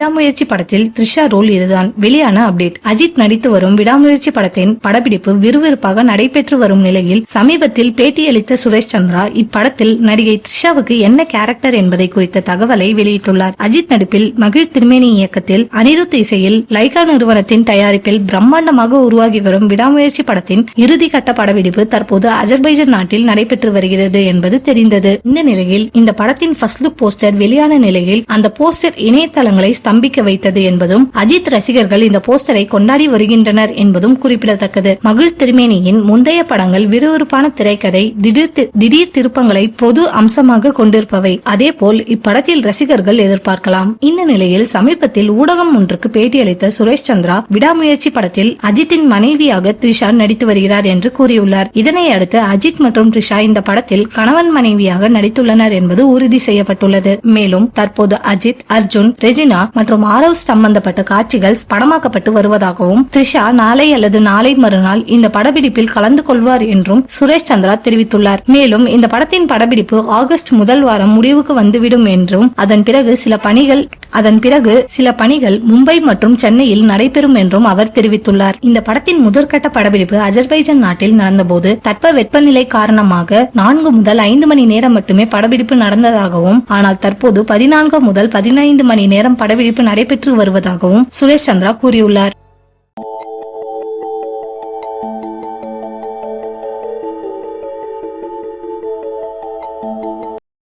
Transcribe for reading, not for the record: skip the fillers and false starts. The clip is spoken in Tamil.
விடாமுயற்சி படத்தில் த்ரிஷா ரோல் இதுதான். வெளியான அப்டேட். அஜித் நடித்து வரும் விடாமுயற்சி படத்தின் படப்பிடிப்பு விறுவிறுப்பாக நடைபெற்று வரும் நிலையில் சமீபத்தில் பேட்டியளித்த சுரேஷ் சந்திரா இப்படத்தில் நடிகை த்ரிஷாவுக்கு என்ன கேரக்டர் என்பதை குறித்த தகவலை வெளியிட்டுள்ளார். அஜித் நடிப்பில் மகிழ் திருமேனி இயக்கத்தில் அனிருத் இசையில் லைகா நிறுவனத்தின் தயாரிப்பில் பிரம்மாண்டமாக உருவாகி வரும் விடாமுயற்சி படத்தின் இறுதி கட்ட படப்பிடிப்பு தற்போது அஜர்பைஜான் நாட்டில் நடைபெற்று வருகிறது என்பது தெரிந்தது. இந்த நிலையில் இந்த படத்தின் ஃபர்ஸ்ட் லுக் போஸ்டர் வெளியான நிலையில் அந்த போஸ்டர் இணையதளங்களை ஸ்தம்பிக்க வைத்தது என்பதும் அஜித் ரசிகர்கள் இந்த போஸ்டரை கொண்டாடி வருகின்றனர் என்பதும் குறிப்பிடத்தக்கது. மகிழ் திருமேனியின் முந்தைய படங்கள் விறுவிறுப்பான திரைக்கதை, திடீர் திருப்பங்களை பொது அம்சமாக கொண்டிருப்பவை. அதேபோல் இப்படத்தில் ரசிகர்கள் எதிர்பார்க்கலாம். இந்த நிலையில் சமீபத்தில் ஊடகம் ஒன்றுக்கு பேட்டியளித்த சுரேஷ் சந்திரா விடாமுயற்சி படத்தில் அஜித்தின் மனைவியாக த்ரிஷா நடித்து வருகிறார் என்று கூறியுள்ளார். இதனை அடுத்து அஜித் மற்றும் த்ரிஷா இந்த படத்தில் கணவன் மனைவியாக நடித்துள்ளனர் என்பது உறுதி செய்யப்பட்டுள்ளது. மேலும் தற்போது அஜித், அர்ஜுன், ரெஜினா மற்றும் ஆரவ் சம்பந்தப்பட்ட காட்சிகள் படமாக்கப்பட்டு வருவதாகவும் த்ரிஷா நாளை அல்லது நாளை மறுநாள் இந்த படப்பிடிப்பில் கலந்து கொள்வார் என்றும் சுரேஷ் சந்திரா தெரிவித்துள்ளார். மேலும் இந்த படத்தின் படப்பிடிப்பு ஆகஸ்ட் முதல் வாரம் முடிவுக்கு வந்துவிடும் என்றும் அதன் பிறகு சில பணிகள் மும்பை மற்றும் சென்னையில் நடைபெறும் என்றும் அவர் தெரிவித்துள்ளார். இந்த படத்தின் முதற்கட்ட படப்பிடிப்பு அஜர்பைஜான் நாட்டில் நடந்தபோது தட்ப வெப்பநிலை காரணமாக 4 முதல் 5 மணி நேரம் மட்டுமே படப்பிடிப்பு நடந்ததாகவும், ஆனால் தற்போது 14 முதல் 15 மணி நேரம் படப்பிடிப்பு நடைபெற்று வருவதாகவும் சுரேஷ் சந்திரா கூறியுள்ளார்.